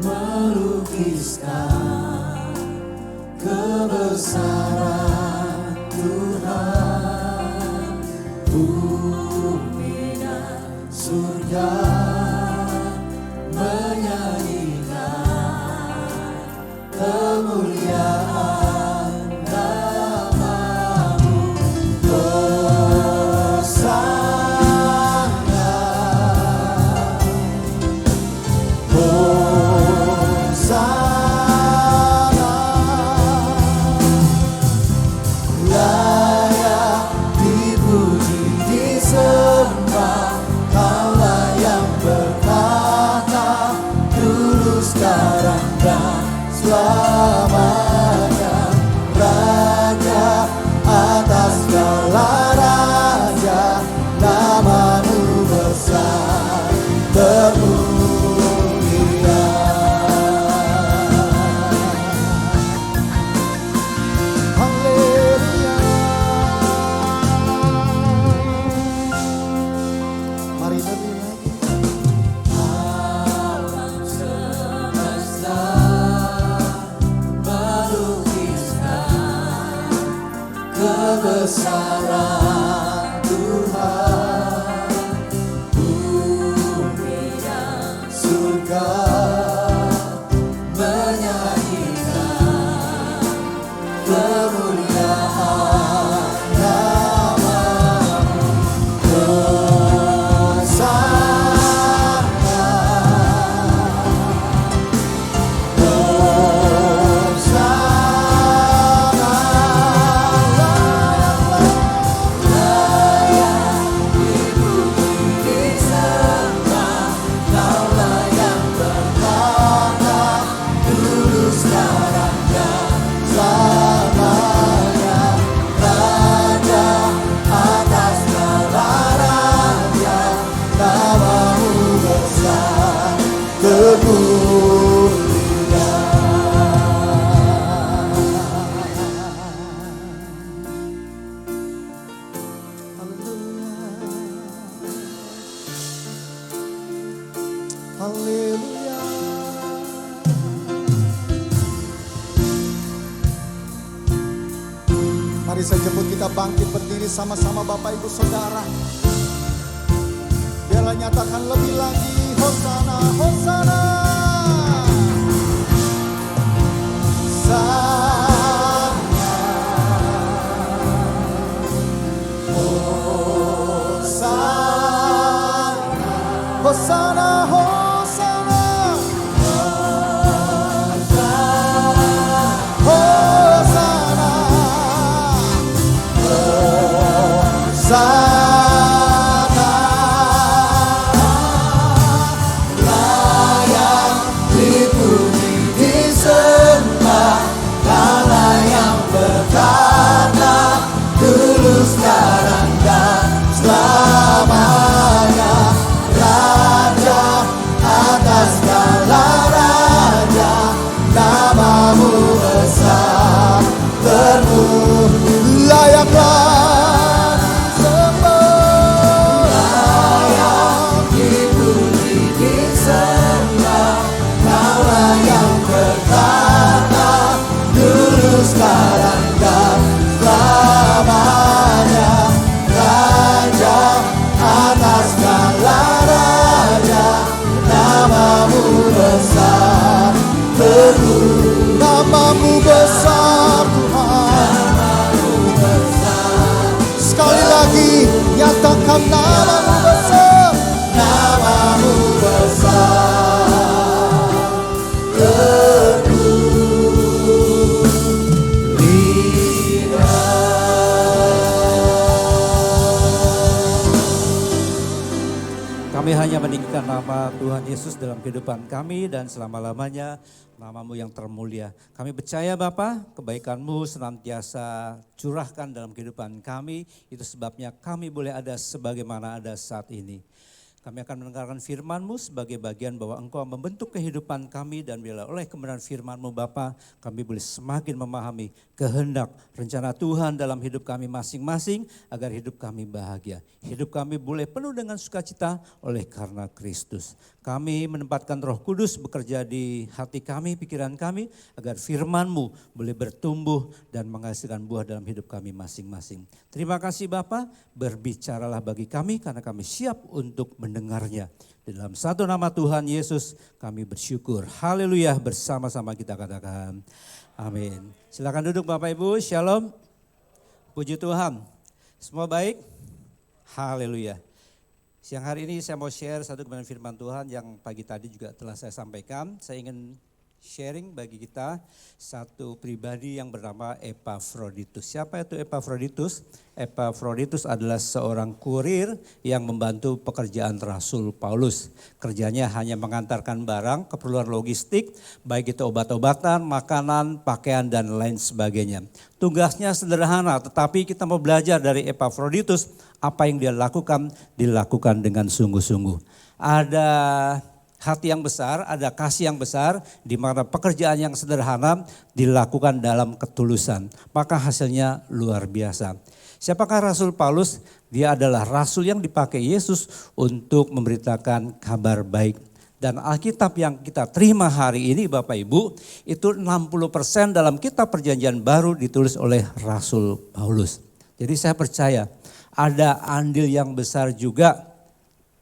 melukiskan kebesaran Tuhan. Bumi dan surga menyanyikan kemuliaan nama-Mu. Hosana, Hosana, layak dipuji, disembah. Kaulah yang berkata dulu, sekarang, dan selamanya. Raja atas segala raja, nama-Mu besar termulia. Haleluya. Mari lebih lagi. Alam semesta melukiskan kebesaran Tuhan. Bumi dan surga menyanyikan kemuliaan nama-Mu. Hosana, Hosana, layak dipuji, disembah. Kaulah yang berkata dulu, sekarang, dan selamanya. Raja atas segala raja, nama-Mu besar termulia. Haleluya. Mari saya jemput kita bangkit berdiri sama-sama Bapak Ibu Saudara. Biarlah nyatakan lebih lagi. Hosana, Hosana. Hosana, Hosana, Hosana, Hosana, Hosana, layak dipuji, disembah. Kaulah yang berkata dulu, sekarang, dan selamanya. Raja atas segala raja, nama-Mu besar termulia. Layaklah sembah, layak dipuji, disembah. Kaulah yang berkata dulu, sekarang, dan selamanya. Raja atas segala raja, nama-Mu besar termulia. Nama-Mu besar Tuhan. Sekali lagi nyatakan nama-Mu besar. Nama-Mu besar termulia. Kami hanya meninggikan nama Tuhan Yesus dalam kehidupan kami dan selama-lamanya. Nama-Mu yang termulia. Kami percaya Bapa, kebaikan-Mu senantiasa curahkan dalam kehidupan kami. Itu sebabnya kami boleh ada sebagaimana ada saat ini. Kami akan mendengarkan firman-Mu sebagai bagian bahwa Engkau membentuk kehidupan kami dan bila oleh kebenaran firman-Mu Bapa, kami boleh semakin memahami kehendak, rencana Tuhan dalam hidup kami masing-masing agar hidup kami bahagia. Hidup kami boleh penuh dengan sukacita oleh karena Kristus. Kami menempatkan Roh Kudus bekerja di hati kami, pikiran kami agar firman-Mu boleh bertumbuh dan menghasilkan buah dalam hidup kami masing-masing. Terima kasih Bapa, berbicaralah bagi kami karena kami siap untuk mendengarnya. Di dalam satu nama Tuhan Yesus kami bersyukur. Haleluya, bersama-sama kita katakan amin. Silakan duduk Bapak Ibu, shalom. Puji Tuhan. Semua baik? Haleluya. Siang hari ini saya mau share satu kebenaran firman Tuhan yang pagi tadi juga telah saya sampaikan. Saya ingin sharing bagi kita satu pribadi yang bernama Epafroditus. Siapa itu Epafroditus? Epafroditus adalah seorang kurir yang membantu pekerjaan Rasul Paulus. Kerjanya hanya mengantarkan barang, keperluan logistik, baik itu obat-obatan, makanan, pakaian dan lain sebagainya. Tugasnya sederhana, tetapi kita mau belajar dari Epafroditus, apa yang dia lakukan, dilakukan dengan sungguh-sungguh. Ada hati yang besar, ada kasih yang besar, di mana pekerjaan yang sederhana dilakukan dalam ketulusan. Maka hasilnya luar biasa. Siapakah Rasul Paulus? Dia adalah rasul yang dipakai Yesus untuk memberitakan kabar baik. Dan Alkitab yang kita terima hari ini Bapak Ibu, itu 60% dalam kitab perjanjian baru ditulis oleh Rasul Paulus. Jadi saya percaya ada andil yang besar juga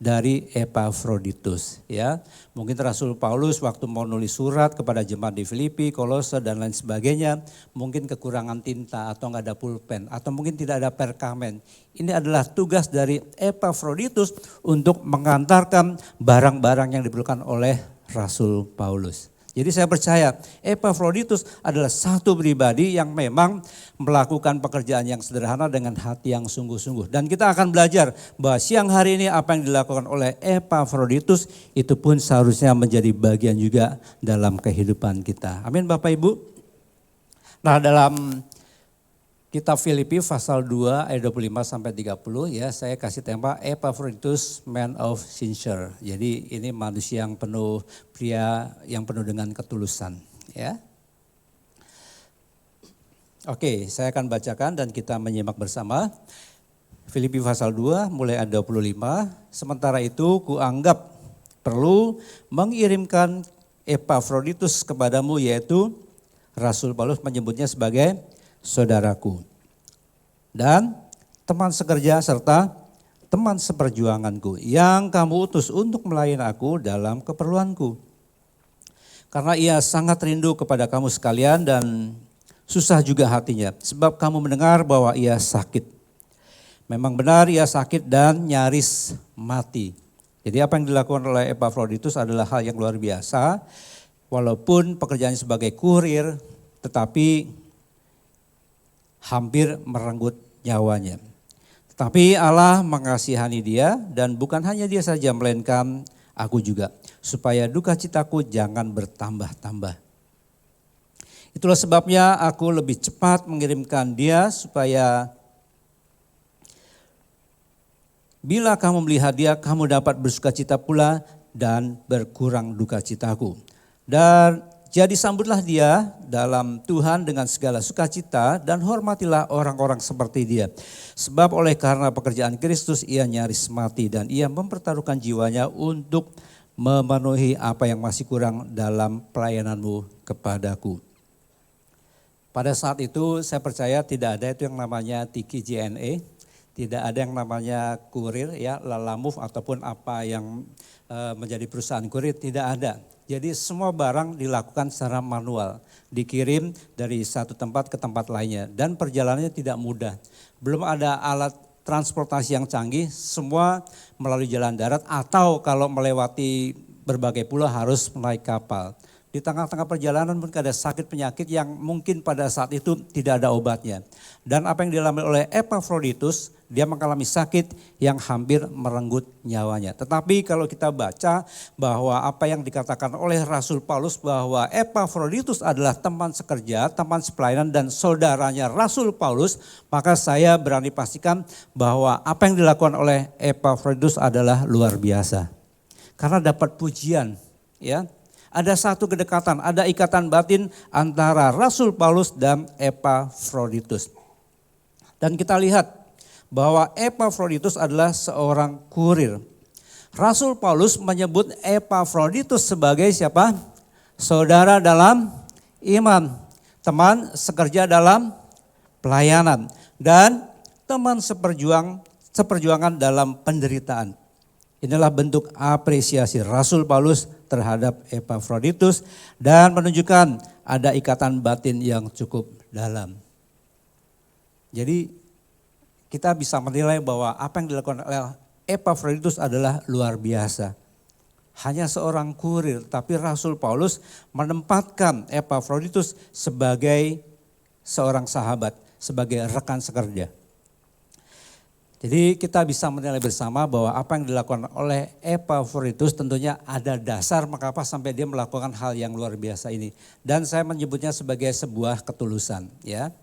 dari Epafroditus ya. Mungkin Rasul Paulus waktu mau nulis surat kepada jemaat di Filipi, Kolose dan lain sebagainya, mungkin kekurangan tinta atau enggak ada pulpen atau mungkin tidak ada perkamen. Ini adalah tugas dari Epafroditus untuk mengantarkan barang-barang yang diperlukan oleh Rasul Paulus. Jadi saya percaya Epafroditus adalah satu pribadi yang memang melakukan pekerjaan yang sederhana dengan hati yang sungguh-sungguh. Dan kita akan belajar bahwa siang hari ini apa yang dilakukan oleh Epafroditus itu pun seharusnya menjadi bagian juga dalam kehidupan kita. Amin Bapak Ibu. Nah dalam kitab Filipi pasal 2 ayat 25 sampai 30 ya saya kasih tema Epafroditus man of sincere. Jadi ini manusia yang penuh, pria yang penuh dengan ketulusan ya. Oke, saya akan bacakan dan kita menyimak bersama. Filipi pasal 2 mulai ayat 25. Sementara itu kuanggap perlu mengirimkan Epafroditus kepadamu yaitu Rasul Paulus menyebutnya sebagai saudaraku dan teman sekerja serta teman seperjuanganku yang kamu utus untuk melayani aku dalam keperluanku. Karena ia sangat rindu kepada kamu sekalian dan susah juga hatinya sebab kamu mendengar bahwa ia sakit. Memang benar ia sakit dan nyaris mati. Jadi apa yang dilakukan oleh Epafroditus adalah hal yang luar biasa. Walaupun pekerjaannya sebagai kurir tetapi hampir merenggut nyawanya. Tetapi Allah mengasihani dia dan bukan hanya dia saja melainkan aku juga. Supaya duka citaku jangan bertambah-tambah. Itulah sebabnya aku lebih cepat mengirimkan dia supaya bila kamu melihat dia kamu dapat bersukacita pula dan berkurang duka citaku. Dan jadi sambutlah dia dalam Tuhan dengan segala sukacita dan hormatilah orang-orang seperti dia. Sebab oleh karena pekerjaan Kristus ia nyaris mati dan ia mempertaruhkan jiwanya untuk memenuhi apa yang masih kurang dalam pelayananmu kepadaku. Pada saat itu saya percaya tidak ada itu yang namanya Tiki JNE, tidak ada yang namanya kurir ya, Lalamove ataupun apa yang menjadi perusahaan kurir, tidak ada. Jadi semua barang dilakukan secara manual, dikirim dari satu tempat ke tempat lainnya dan perjalanannya tidak mudah. Belum ada alat transportasi yang canggih, semua melalui jalan darat atau kalau melewati berbagai pulau harus naik kapal. Di tengah-tengah perjalanan mungkin ada sakit penyakit yang mungkin pada saat itu tidak ada obatnya. Dan apa yang dialami oleh Epafroditus, Dia mengalami sakit yang hampir merenggut nyawanya. Tetapi kalau kita baca bahwa apa yang dikatakan oleh Rasul Paulus bahwa Epafroditus adalah teman sekerja, teman sepelayanan dan saudaranya Rasul Paulus, maka saya berani pastikan bahwa apa yang dilakukan oleh Epafroditus adalah luar biasa. Karena dapat pujian, ya. Ada satu kedekatan, ada ikatan batin antara Rasul Paulus dan Epafroditus. Dan kita lihat bahwa Epafroditus adalah seorang kurir. Rasul Paulus menyebut Epafroditus sebagai siapa? Saudara dalam iman, teman sekerja dalam pelayanan, dan teman seperjuangan dalam penderitaan. Inilah bentuk apresiasi Rasul Paulus terhadap Epafroditus dan menunjukkan ada ikatan batin yang cukup dalam. Jadi kita bisa menilai bahwa apa yang dilakukan oleh Epafroditus adalah luar biasa. Hanya seorang kurir, tapi Rasul Paulus menempatkan Epafroditus sebagai seorang sahabat, sebagai rekan sekerja. Jadi kita bisa menilai bersama bahwa apa yang dilakukan oleh Epafroditus tentunya ada dasar mengapa sampai dia melakukan hal yang luar biasa ini. Dan saya menyebutnya sebagai sebuah ketulusan, ya.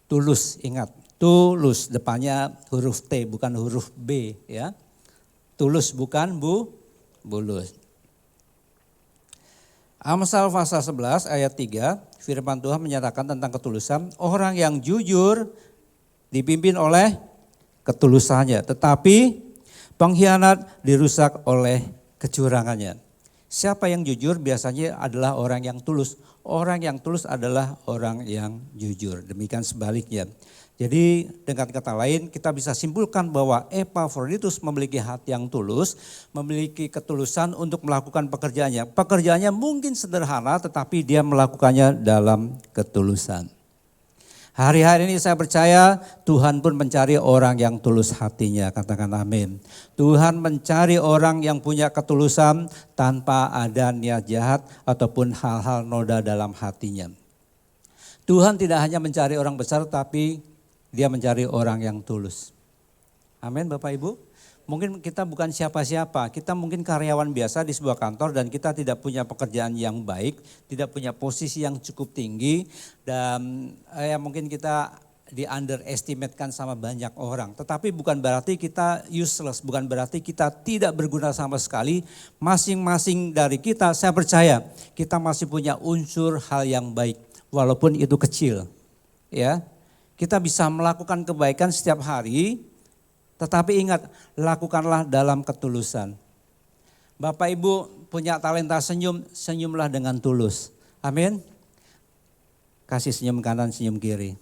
Tulus, ingat. Tulus, depannya huruf T bukan huruf B, ya. Tulus bukan bulus. Amsal pasal 11 ayat 3, firman Tuhan menyatakan tentang ketulusan. Orang yang jujur dipimpin oleh ketulusannya, tetapi pengkhianat dirusak oleh kecurangannya. Siapa yang jujur biasanya adalah orang yang tulus. Orang yang tulus adalah orang yang jujur. Demikian sebaliknya. Jadi dengan kata lain kita bisa simpulkan bahwa Epafroditus memiliki hati yang tulus, memiliki ketulusan untuk melakukan pekerjaannya. Pekerjaannya mungkin sederhana tetapi dia melakukannya dalam ketulusan. Hari-hari ini saya percaya Tuhan pun mencari orang yang tulus hatinya, katakan amin. Tuhan mencari orang yang punya ketulusan tanpa ada niat jahat ataupun hal-hal noda dalam hatinya. Tuhan tidak hanya mencari orang besar tapi dia mencari orang yang tulus. Amin Bapak Ibu. Mungkin kita bukan siapa-siapa, kita mungkin karyawan biasa di sebuah kantor dan kita tidak punya pekerjaan yang baik, tidak punya posisi yang cukup tinggi dan mungkin kita di underestimatekan sama banyak orang. Tetapi bukan berarti kita useless, bukan berarti kita tidak berguna sama sekali. Masing-masing dari kita, saya percaya kita masih punya unsur hal yang baik walaupun itu kecil. Ya, kita bisa melakukan kebaikan setiap hari. Tetapi ingat, lakukanlah dalam ketulusan. Bapak Ibu punya talenta senyum, senyumlah dengan tulus. Amin. Kasih senyum kanan, senyum kiri.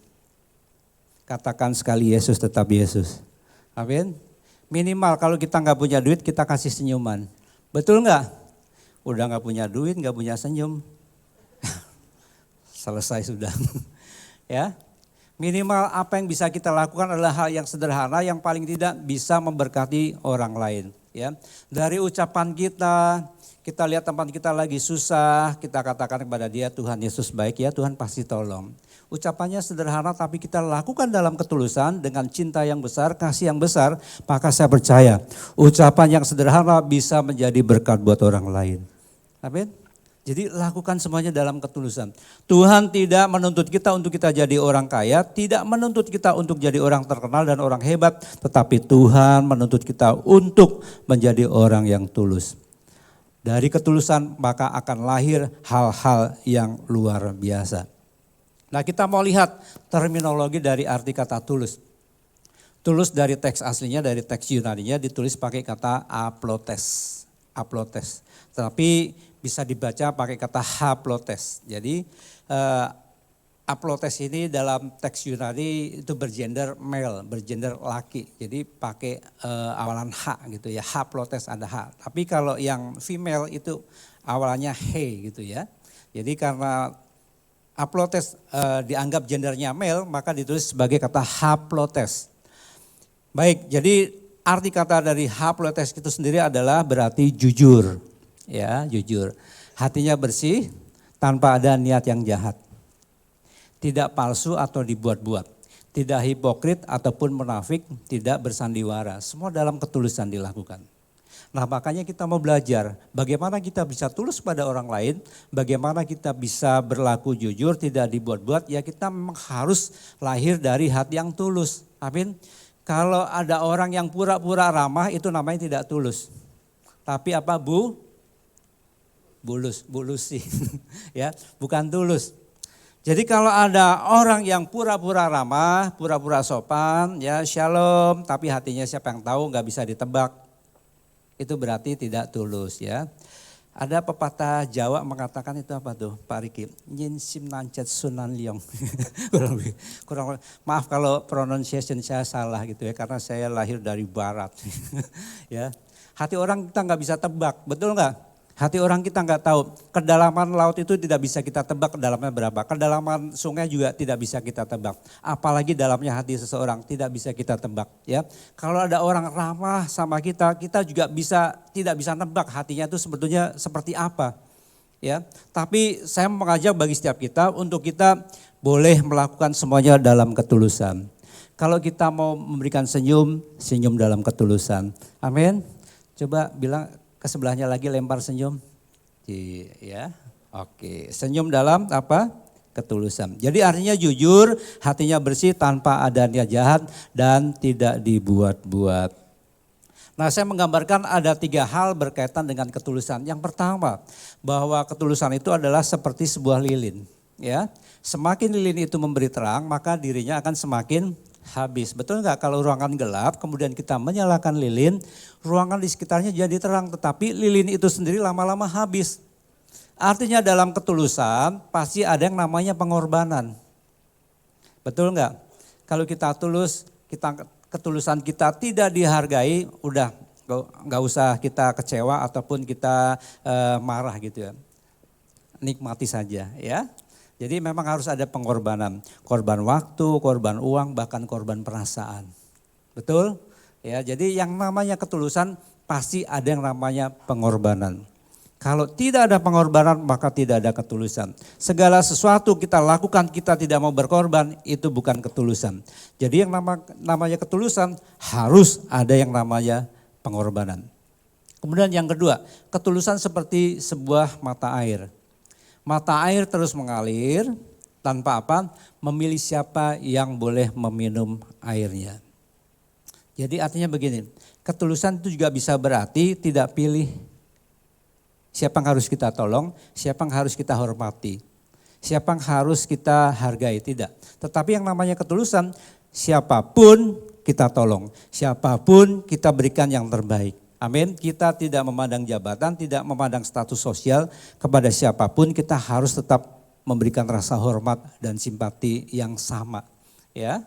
Katakan sekali Yesus tetap Yesus. Amin. Minimal kalau kita nggak punya duit, kita kasih senyuman. Betul nggak? Udah nggak punya duit, nggak punya senyum. Selesai sudah. Ya. Minimal apa yang bisa kita lakukan adalah hal yang sederhana yang paling tidak bisa memberkati orang lain. Ya, dari ucapan kita lihat tempat kita lagi susah, kita katakan kepada dia Tuhan Yesus baik ya, Tuhan pasti tolong. Ucapannya sederhana tapi kita lakukan dalam ketulusan dengan cinta yang besar, kasih yang besar, maka saya percaya ucapan yang sederhana bisa menjadi berkat buat orang lain. Amin. Jadi lakukan semuanya dalam ketulusan. Tuhan tidak menuntut kita untuk kita jadi orang kaya, tidak menuntut kita untuk jadi orang terkenal dan orang hebat, tetapi Tuhan menuntut kita untuk menjadi orang yang tulus. Dari ketulusan maka akan lahir hal-hal yang luar biasa. Nah, kita mau lihat terminologi dari arti kata tulus. Tulus dari teks aslinya, dari teks Yunaninya ditulis pakai kata aplotes. Aplotes. Tetapi bisa dibaca pakai kata haplotes. Jadi aplotes ini dalam teks Yunani itu bergender male, bergender laki. Jadi pakai awalan H gitu ya, haplotes ada H. Tapi kalau yang female itu awalannya he gitu ya. Jadi karena aplotes dianggap gendernya male, maka ditulis sebagai kata haplotes. Baik, jadi arti kata dari haplotes itu sendiri adalah berarti jujur. Ya, jujur. Hatinya bersih tanpa ada niat yang jahat. Tidak palsu atau dibuat-buat. tidak hipokrit ataupun munafik, tidak bersandiwara. Semua dalam ketulusan dilakukan. Nah makanya kita mau belajar bagaimana kita bisa tulus pada orang lain, bagaimana kita bisa berlaku jujur, tidak dibuat-buat, ya kita memang harus lahir dari hati yang tulus. Amin. Kalau ada orang yang pura-pura ramah itu namanya tidak tulus. Tapi apa bulusi ya, bukan tulus. Jadi kalau ada orang yang pura-pura ramah, pura-pura sopan, ya shalom, tapi hatinya siapa yang tahu, nggak bisa ditebak. Itu berarti tidak tulus ya. Ada pepatah Jawa mengatakan itu apa tuh Pak Riki? Nyin sim nancet sunan liong. kurang, maaf kalau pronunciation saya salah gitu ya, karena saya lahir dari barat. Ya, hati orang kita nggak bisa tebak, betul nggak? Hati orang kita nggak tahu. Kedalaman laut itu tidak bisa kita tebak kedalamannya berapa. Kedalaman sungai juga tidak bisa kita tebak. Apalagi dalamnya hati seseorang tidak bisa kita tebak. Ya, kalau ada orang ramah sama kita, kita juga tidak bisa nebak hatinya itu sebetulnya seperti apa. Ya, tapi saya mengajak bagi setiap kita untuk kita boleh melakukan semuanya dalam ketulusan. Kalau kita mau memberikan senyum, senyum dalam ketulusan. Amin. Coba bilang ke sebelahnya lagi, lempar senyum. Ya, oke. Senyum dalam apa? Ketulusan. Jadi artinya jujur, hatinya bersih tanpa ada niat jahat dan tidak dibuat-buat. Nah, saya menggambarkan ada 3 hal berkaitan dengan ketulusan. Yang pertama, bahwa ketulusan itu adalah seperti sebuah lilin. Ya, semakin lilin itu memberi terang, maka dirinya akan semakin habis. Betul nggak? Kalau ruangan gelap, kemudian kita menyalakan lilin, ruangan di sekitarnya jadi terang, tetapi lilin itu sendiri lama-lama habis. Artinya dalam ketulusan pasti ada yang namanya pengorbanan. Betul nggak? Kalau kita tulus, ketulusan kita tidak dihargai, udah nggak usah kita kecewa ataupun kita marah gitu ya. Nikmati saja ya. Jadi memang harus ada pengorbanan, korban waktu, korban uang, bahkan korban perasaan. Betul? Ya, jadi yang namanya ketulusan pasti ada yang namanya pengorbanan. Kalau tidak ada pengorbanan maka tidak ada ketulusan. Segala sesuatu kita lakukan kita tidak mau berkorban itu bukan ketulusan. Jadi yang namanya ketulusan harus ada yang namanya pengorbanan. Kemudian yang kedua, ketulusan seperti sebuah mata air. Mata air terus mengalir tanpa apa? Memilih siapa yang boleh meminum airnya. Jadi artinya begini, ketulusan itu juga bisa berarti tidak pilih siapa yang harus kita tolong, siapa yang harus kita hormati, siapa yang harus kita hargai, tidak. Tetapi yang namanya ketulusan, siapapun kita tolong, siapapun kita berikan yang terbaik. Amin, kita tidak memandang jabatan, tidak memandang status sosial, kepada siapapun kita harus tetap memberikan rasa hormat dan simpati yang sama. Ya.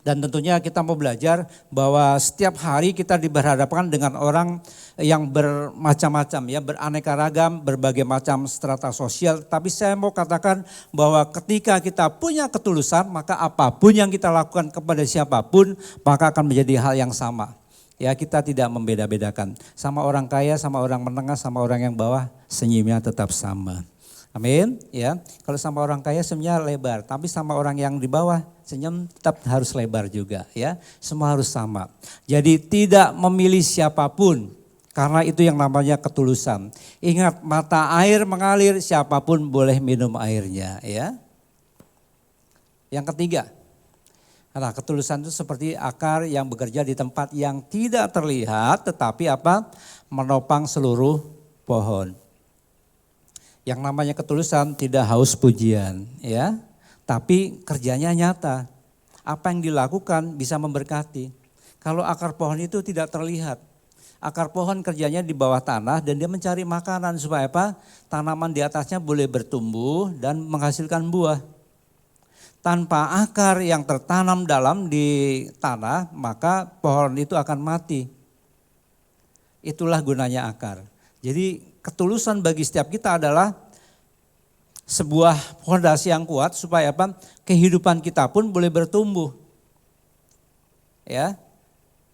Dan tentunya kita mau belajar bahwa setiap hari kita diberhadapkan dengan orang yang bermacam-macam ya, beraneka ragam, berbagai macam strata sosial. Tapi saya mau katakan bahwa ketika kita punya ketulusan, maka apapun yang kita lakukan kepada siapapun, maka akan menjadi hal yang sama. Ya, kita tidak membeda-bedakan. Sama orang kaya, sama orang menengah, sama orang yang bawah, senyumnya tetap sama. Amin. Ya, kalau sama orang kaya senyumnya lebar, tapi sama orang yang di bawah senyum tetap harus lebar juga. Ya, semua harus sama. Jadi tidak memilih siapapun, karena itu yang namanya ketulusan. Ingat, mata air mengalir, siapapun boleh minum airnya. Ya. Yang ketiga. Nah, ketulusan itu seperti akar yang bekerja di tempat yang tidak terlihat tetapi apa? Menopang seluruh pohon. Yang namanya ketulusan tidak haus pujian ya, tapi kerjanya nyata. Apa yang dilakukan bisa memberkati. Kalau akar pohon itu tidak terlihat, akar pohon kerjanya di bawah tanah dan dia mencari makanan supaya apa? Tanaman di atasnya boleh bertumbuh dan menghasilkan buah. Tanpa akar yang tertanam dalam di tanah, maka pohon itu akan mati. Itulah gunanya akar. Jadi ketulusan bagi setiap kita adalah sebuah fondasi yang kuat supaya apa? Kehidupan kita pun boleh bertumbuh. Ya,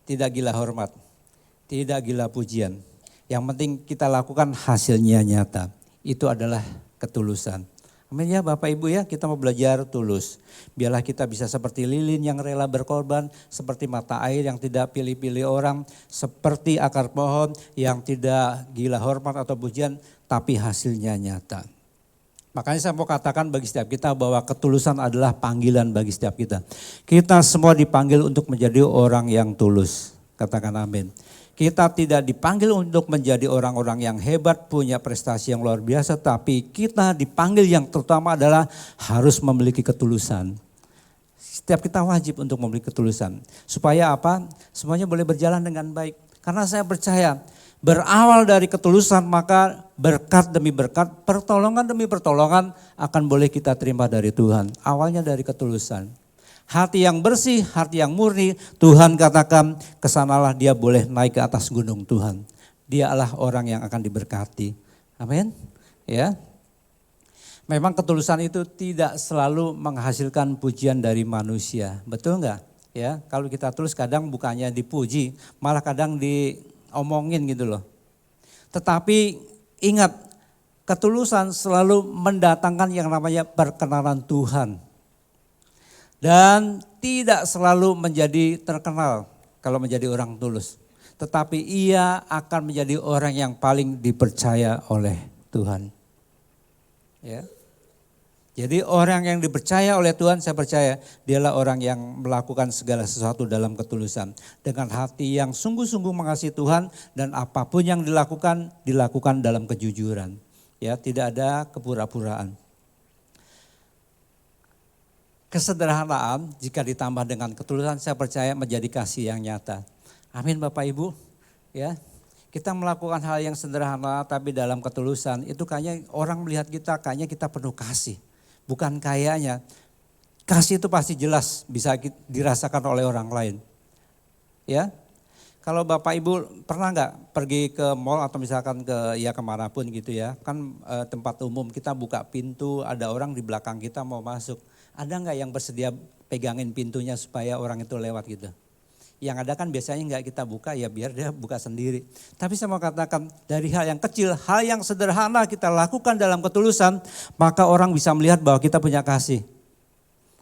tidak gila hormat, tidak gila pujian. Yang penting kita lakukan hasilnya nyata. Itu adalah ketulusan. Amin ya Bapak Ibu ya, kita mau belajar tulus. Biarlah kita bisa seperti lilin yang rela berkorban, seperti mata air yang tidak pilih-pilih orang, seperti akar pohon yang tidak gila hormat atau pujian, tapi hasilnya nyata. Makanya saya mau katakan bagi setiap kita bahwa ketulusan adalah panggilan bagi setiap kita. Kita semua dipanggil untuk menjadi orang yang tulus. Katakan amin. Kita tidak dipanggil untuk menjadi orang-orang yang hebat, punya prestasi yang luar biasa, tapi kita dipanggil yang terutama adalah harus memiliki ketulusan. Setiap kita wajib untuk memiliki ketulusan. Supaya apa? Semuanya boleh berjalan dengan baik. Karena saya percaya berawal dari ketulusan maka berkat demi berkat, pertolongan demi pertolongan akan boleh kita terima dari Tuhan. Awalnya dari ketulusan. Hati yang bersih, hati yang murni, Tuhan katakan kesanalah dia boleh naik ke atas gunung Tuhan. Dia adalah orang yang akan diberkati. Amin. Ya. Memang ketulusan itu tidak selalu menghasilkan pujian dari manusia. Betul enggak? Ya, kalau kita tulus kadang bukannya dipuji, malah kadang diomongin gitu loh. Tetapi ingat, ketulusan selalu mendatangkan yang namanya perkenanan Tuhan. Dan tidak selalu menjadi terkenal kalau menjadi orang tulus. Tetapi ia akan menjadi orang yang paling dipercaya oleh Tuhan. Ya. Jadi orang yang dipercaya oleh Tuhan, saya percaya dialah orang yang melakukan segala sesuatu dalam ketulusan. Dengan hati yang sungguh-sungguh mengasihi Tuhan dan apapun yang dilakukan dalam kejujuran. Ya, tidak ada kepura-puraan. Kesederhanaan jika ditambah dengan ketulusan saya percaya menjadi kasih yang nyata. Amin Bapak Ibu. Ya, kita melakukan hal yang sederhana tapi dalam ketulusan itu kayaknya orang melihat kita kayaknya kita penuh kasih. Bukan kayaknya. Kasih itu pasti jelas bisa dirasakan oleh orang lain. Ya. Kalau Bapak Ibu pernah nggak pergi ke mall atau misalkan kemanapun gitu ya. Kan tempat umum kita buka pintu ada orang di belakang kita mau masuk. Ada nggak yang bersedia pegangin pintunya supaya orang itu lewat gitu? Yang ada kan biasanya nggak kita buka ya biar dia buka sendiri. Tapi saya mau katakan dari hal yang kecil, hal yang sederhana kita lakukan dalam ketulusan, maka orang bisa melihat bahwa kita punya kasih.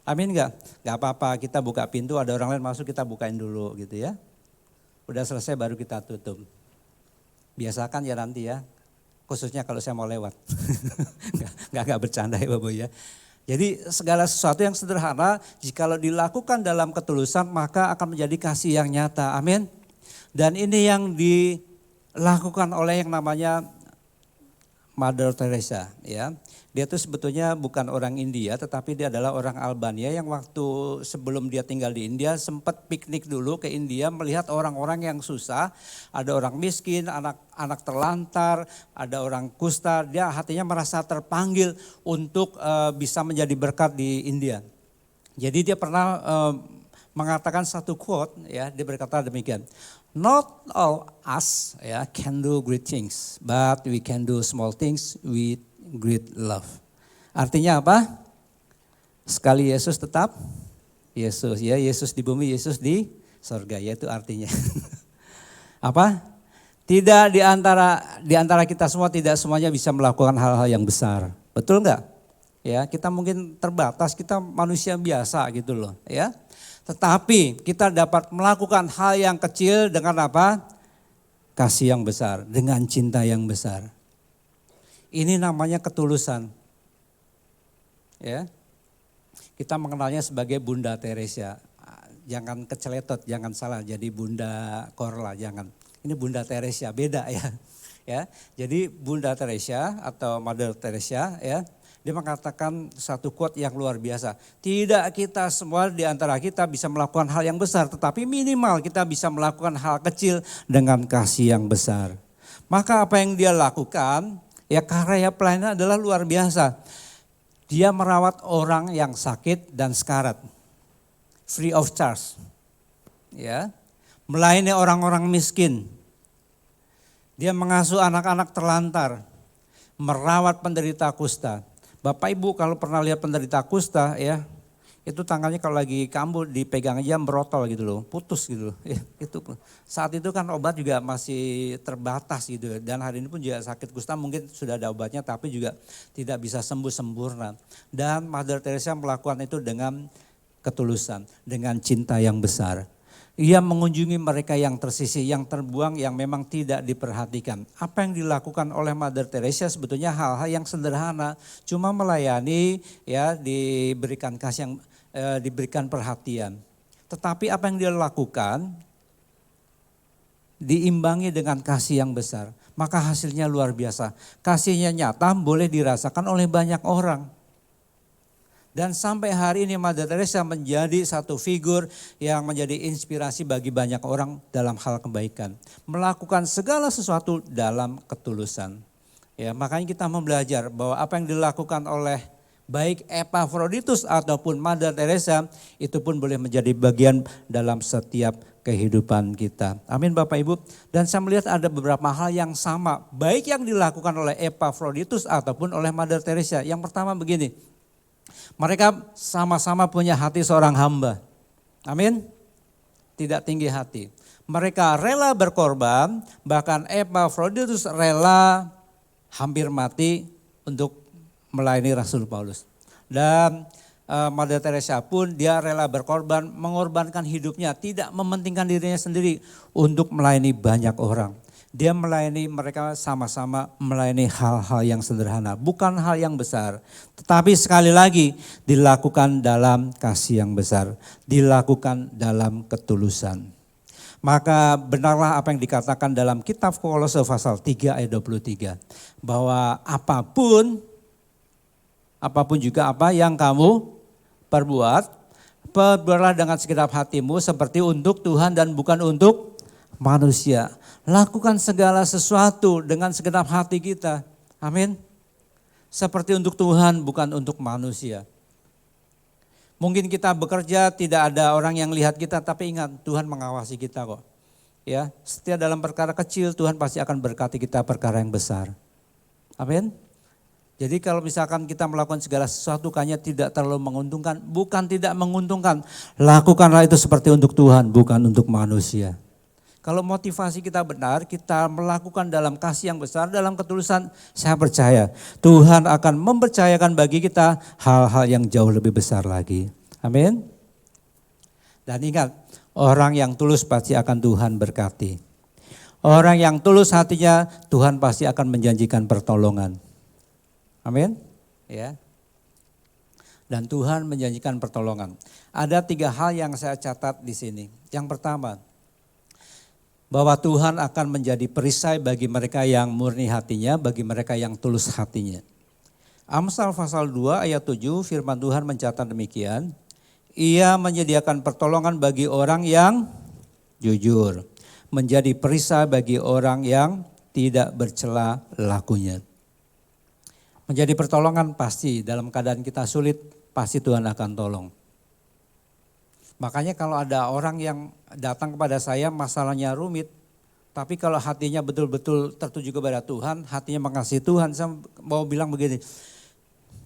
Amin nggak? Nggak apa-apa kita buka pintu ada orang lain masuk kita bukain dulu gitu ya. Udah selesai baru kita tutup. Biasakan ya nanti ya, khususnya kalau saya mau lewat. Nggak bercanda ya Bapak ya. Jadi segala sesuatu yang sederhana jikalau dilakukan dalam ketulusan maka akan menjadi kasih yang nyata. Amin. Dan ini yang dilakukan oleh yang namanya Mother Teresa ya. Dia itu sebetulnya bukan orang India tetapi dia adalah orang Albania yang waktu sebelum dia tinggal di India sempat piknik dulu ke India melihat orang-orang yang susah. Ada orang miskin, anak terlantar, ada orang kusta. Dia hatinya merasa terpanggil untuk bisa menjadi berkat di India. Jadi dia pernah mengatakan satu quote ya, dia berkata demikian. Not all us ya can do great things, but we can do small things with great love. Artinya apa? Sekali Yesus tetap Yesus ya, Yesus di bumi, Yesus di sorga, ya itu artinya. Apa? Tidak di antara kita semua tidak semuanya bisa melakukan hal-hal yang besar. Betul enggak? Ya, kita mungkin terbatas, kita manusia biasa gitu loh, ya. Tetapi kita dapat melakukan hal yang kecil dengan apa? Kasih yang besar, dengan cinta yang besar. Ini namanya ketulusan. Ya. Kita mengenalnya sebagai Bunda Teresa. Jangan keceletot, jangan salah jadi Bunda Korla, jangan. Ini Bunda Teresa, beda ya. Ya. Jadi Bunda Teresa atau Mother Teresa ya, dia mengatakan satu quote yang luar biasa. Tidak kita semua di antara kita bisa melakukan hal yang besar, tetapi minimal kita bisa melakukan hal kecil dengan kasih yang besar. Maka apa yang dia lakukan, ya karya pelayanan adalah luar biasa. Dia merawat orang yang sakit dan sekarat, free of charge. Ya, melayani orang-orang miskin. Dia mengasuh anak-anak terlantar, merawat penderita kusta. Bapak Ibu kalau pernah lihat penderita kusta ya, Itu tangannya kalau lagi kambuh dipegang aja merotol gitu loh, putus gitu loh. Itu saat itu kan obat juga masih terbatas gitu. Dan hari ini pun juga sakit kusta mungkin sudah ada obatnya tapi juga tidak bisa sembuh sempurna. Dan Mother Teresa melakukan itu dengan ketulusan, dengan cinta yang besar. Ia mengunjungi mereka yang tersisih, yang terbuang, yang memang tidak diperhatikan. Apa yang dilakukan oleh Mother Teresa sebetulnya hal-hal yang sederhana, cuma melayani, ya, diberikan kasih yang diberikan perhatian. Tetapi apa yang dia lakukan diimbangi dengan kasih yang besar, maka hasilnya luar biasa. Kasihnya nyata, boleh dirasakan oleh banyak orang. Dan sampai hari ini Mother Teresa menjadi satu figur yang menjadi inspirasi bagi banyak orang dalam hal kebaikan. Melakukan segala sesuatu dalam ketulusan. Ya, makanya kita mau belajar bahwa apa yang dilakukan oleh baik Epaphroditus ataupun Mother Teresa itu pun boleh menjadi bagian dalam setiap kehidupan kita. Amin Bapak Ibu. Dan saya melihat ada beberapa hal yang sama, baik yang dilakukan oleh Epaphroditus ataupun oleh Mother Teresa. Yang pertama begini, mereka sama-sama punya hati seorang hamba. Amin. Tidak tinggi hati. Mereka rela berkorban, bahkan Epaphroditus rela hampir mati untuk melayani Rasul Paulus. Dan Mother Teresa pun dia rela berkorban, mengorbankan hidupnya, tidak mementingkan dirinya sendiri untuk melayani banyak orang. Dia melayani mereka sama-sama melayani hal-hal yang sederhana, bukan hal yang besar. Tetapi sekali lagi dilakukan dalam kasih yang besar, dilakukan dalam ketulusan. Maka benarlah apa yang dikatakan dalam kitab Kolose pasal 3 ayat 23. Bahwa apapun juga apa yang kamu perbuat, perbuatlah dengan segenap hatimu seperti untuk Tuhan dan bukan untuk manusia. Lakukan segala sesuatu dengan segenap hati kita. Amin. Seperti untuk Tuhan bukan untuk manusia. Mungkin kita bekerja tidak ada orang yang lihat kita, tapi ingat Tuhan mengawasi kita kok. Ya, setiap dalam perkara kecil Tuhan pasti akan berkati kita perkara yang besar. Amin. Jadi kalau misalkan kita melakukan segala sesuatu kayaknya tidak terlalu menguntungkan, bukan tidak menguntungkan. Lakukanlah itu seperti untuk Tuhan bukan untuk manusia. Kalau motivasi kita benar, kita melakukan dalam kasih yang besar, dalam ketulusan, saya percaya Tuhan akan mempercayakan bagi kita hal-hal yang jauh lebih besar lagi. Amin. Dan ingat, orang yang tulus pasti akan Tuhan berkati. Orang yang tulus hatinya, Tuhan pasti akan menjanjikan pertolongan. Amin. Ya. Dan Tuhan menjanjikan pertolongan. Ada 3 hal yang saya catat di sini. Yang pertama, bahwa Tuhan akan menjadi perisai bagi mereka yang murni hatinya, bagi mereka yang tulus hatinya. Amsal pasal 2 ayat 7 firman Tuhan mencatat demikian. Ia menyediakan pertolongan bagi orang yang jujur, menjadi perisai bagi orang yang tidak bercela lakunya. Menjadi pertolongan pasti dalam keadaan kita sulit, pasti Tuhan akan tolong. Makanya kalau ada orang yang datang kepada saya masalahnya rumit, tapi kalau hatinya betul-betul tertuju kepada Tuhan, hatinya mengasihi Tuhan, saya mau bilang begini,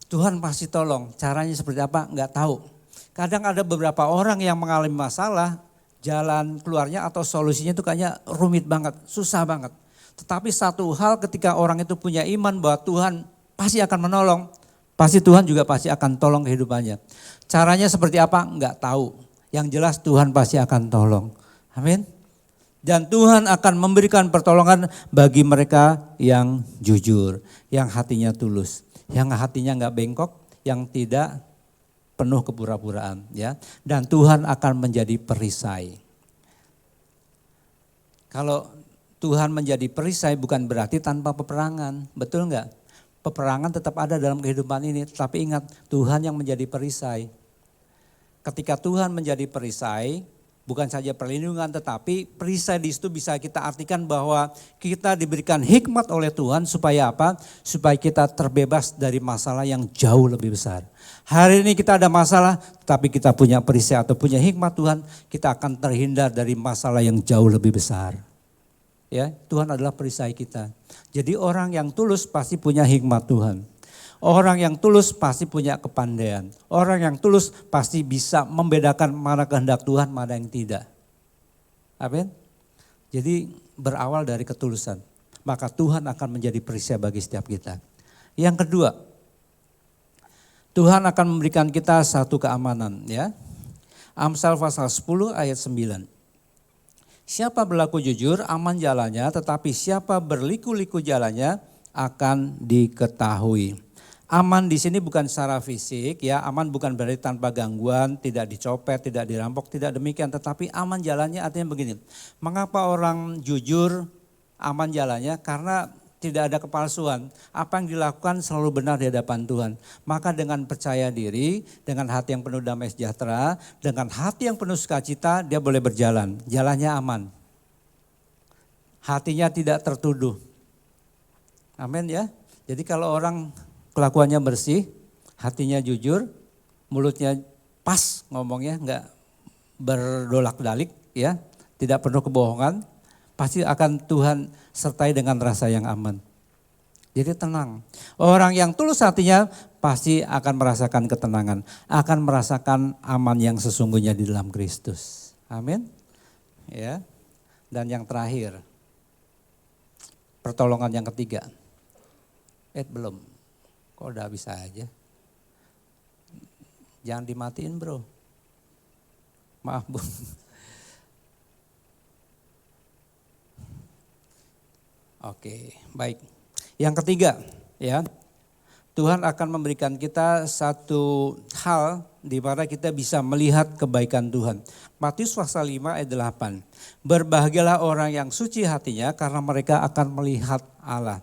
Tuhan pasti tolong, caranya seperti apa enggak tahu. Kadang ada beberapa orang yang mengalami masalah, jalan keluarnya atau solusinya itu kayaknya rumit banget, susah banget. Tetapi satu hal ketika orang itu punya iman bahwa Tuhan pasti akan menolong, pasti Tuhan juga pasti akan tolong kehidupannya. Caranya seperti apa enggak tahu. Yang jelas Tuhan pasti akan tolong. Amin. Dan Tuhan akan memberikan pertolongan bagi mereka yang jujur, yang hatinya tulus, yang hatinya enggak bengkok, yang tidak penuh kepura-puraan, ya. Dan Tuhan akan menjadi perisai. Kalau Tuhan menjadi perisai bukan berarti tanpa peperangan, betul enggak? Peperangan tetap ada dalam kehidupan ini, tapi ingat Tuhan yang menjadi perisai. Ketika Tuhan menjadi perisai, bukan saja perlindungan tetapi perisai di situ bisa kita artikan bahwa kita diberikan hikmat oleh Tuhan supaya apa? Supaya kita terbebas dari masalah yang jauh lebih besar. Hari ini kita ada masalah tapi kita punya perisai atau punya hikmat Tuhan, kita akan terhindar dari masalah yang jauh lebih besar. Ya, Tuhan adalah perisai kita. Jadi orang yang tulus pasti punya hikmat Tuhan. Orang yang tulus pasti punya kepandaian. Orang yang tulus pasti bisa membedakan mana kehendak Tuhan, mana yang tidak. Amin. Jadi berawal dari ketulusan. Maka Tuhan akan menjadi perisai bagi setiap kita. Yang kedua, Tuhan akan memberikan kita satu keamanan, ya. Amsal pasal 10 ayat 9. Siapa berlaku jujur aman jalannya, tetapi siapa berliku-liku jalannya akan diketahui. Aman di sini bukan secara fisik, ya. Aman bukan berarti tanpa gangguan, tidak dicopet, tidak dirampok, tidak demikian. Tetapi aman jalannya artinya begini. Mengapa orang jujur aman jalannya? Karena tidak ada kepalsuan. Apa yang dilakukan selalu benar di hadapan Tuhan. Maka dengan percaya diri, dengan hati yang penuh damai sejahtera, dengan hati yang penuh sukacita, dia boleh berjalan. Jalannya aman. Hatinya tidak tertuduh. Amin ya. Jadi kalau orang kelakuannya bersih, hatinya jujur, mulutnya pas ngomongnya, enggak berdolak-dalik, ya, tidak penuh kebohongan, pasti akan Tuhan sertai dengan rasa yang aman. Jadi tenang. Orang yang tulus hatinya pasti akan merasakan ketenangan, akan merasakan aman yang sesungguhnya di dalam Kristus. Amin. Ya. Dan yang terakhir, pertolongan yang ketiga. Belum. Kok udah bisa aja? Jangan dimatiin bro. Maaf bu. Oke, baik. Yang ketiga, ya. Tuhan akan memberikan kita satu hal di mana kita bisa melihat kebaikan Tuhan. Matius pasal 5 ayat 8. Berbahagialah orang yang suci hatinya karena mereka akan melihat Allah.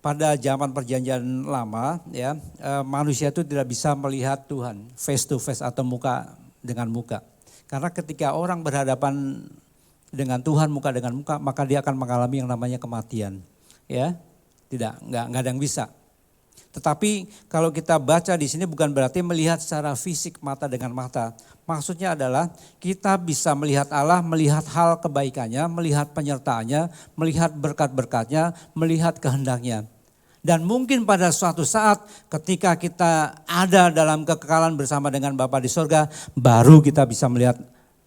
Pada zaman perjanjian lama, ya, manusia itu tidak bisa melihat Tuhan face to face atau muka dengan muka. Karena ketika orang berhadapan dengan Tuhan muka dengan muka, maka dia akan mengalami yang namanya kematian. Ya, nggak ada yang bisa. Tetapi kalau kita baca di sini bukan berarti melihat secara fisik mata dengan mata. Maksudnya adalah kita bisa melihat Allah, melihat hal kebaikannya, melihat penyertaannya, melihat berkat-berkatnya, melihat kehendaknya. Dan mungkin pada suatu saat ketika kita ada dalam kekekalan bersama dengan Bapa di sorga, baru kita bisa melihat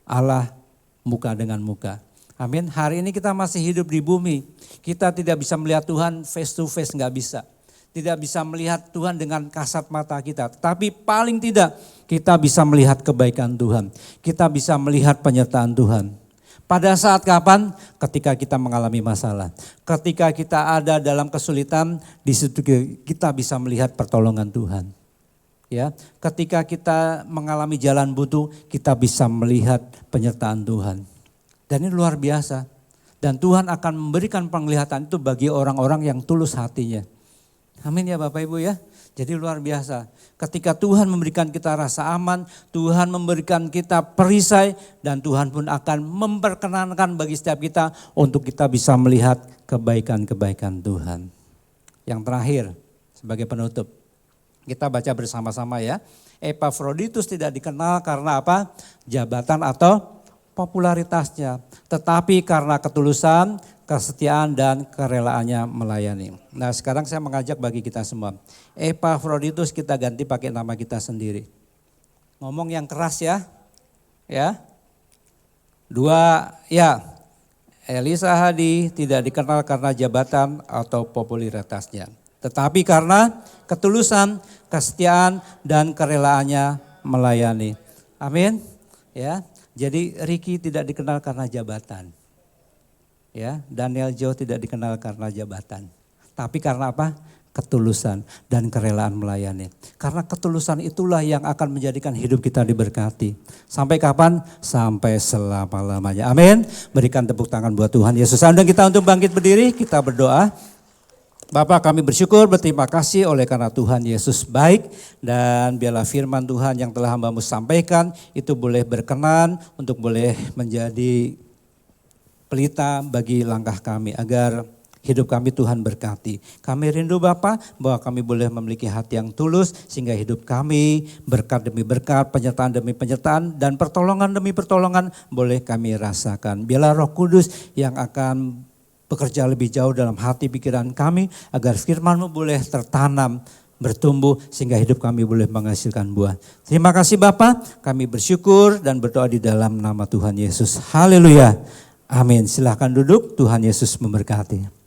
Allah muka dengan muka. Amin. Hari ini kita masih hidup di bumi. Kita tidak bisa melihat Tuhan face to face, nggak bisa. Tidak bisa melihat Tuhan dengan kasat mata kita. Tapi paling tidak kita bisa melihat kebaikan Tuhan. Kita bisa melihat penyertaan Tuhan. Pada saat kapan? Ketika kita mengalami masalah. Ketika kita ada dalam kesulitan, di situ kita bisa melihat pertolongan Tuhan. Ya, ketika kita mengalami jalan buntu, kita bisa melihat penyertaan Tuhan. Dan ini luar biasa. Dan Tuhan akan memberikan penglihatan itu bagi orang-orang yang tulus hatinya. Amin ya Bapak Ibu ya. Jadi luar biasa. Ketika Tuhan memberikan kita rasa aman, Tuhan memberikan kita perisai, dan Tuhan pun akan memperkenankan bagi setiap kita untuk kita bisa melihat kebaikan-kebaikan Tuhan. Yang terakhir sebagai penutup, kita baca bersama-sama ya. Epafroditus tidak dikenal karena apa? Jabatan atau popularitasnya, tetapi karena ketulusan, kesetiaan dan kerelaannya melayani. Nah sekarang saya mengajak bagi kita semua. Epafroditus kita ganti pakai nama kita sendiri. Ngomong yang keras ya. Ya. Dua, ya. Elisa Hadi tidak dikenal karena jabatan atau popularitasnya, tetapi karena ketulusan, kesetiaan dan kerelaannya melayani. Amin. Ya. Jadi Ricky tidak dikenal karena jabatan. Ya, Daniel Joe tidak dikenal karena jabatan. Tapi karena apa? Ketulusan dan kerelaan melayani. Karena ketulusan itulah yang akan menjadikan hidup kita diberkati. Sampai kapan? Sampai selama-lamanya. Amin. Berikan tepuk tangan buat Tuhan Yesus. Undang kita untuk bangkit berdiri, kita berdoa. Bapak, kami bersyukur, berterima kasih oleh karena Tuhan Yesus baik, dan biarlah firman Tuhan yang telah hamba-Mu sampaikan itu boleh berkenan untuk boleh menjadi pelita bagi langkah kami agar hidup kami Tuhan berkati. Kami rindu Bapa bahwa kami boleh memiliki hati yang tulus sehingga hidup kami berkat demi berkat, penyertaan demi penyertaan, dan pertolongan demi pertolongan boleh kami rasakan. Biarlah Roh Kudus yang akan bekerja lebih jauh dalam hati pikiran kami agar firman-Mu boleh tertanam bertumbuh sehingga hidup kami boleh menghasilkan buah. Terima kasih Bapak, kami bersyukur dan berdoa di dalam nama Tuhan Yesus. Haleluya. Amin. Silahkan duduk, Tuhan Yesus memberkati.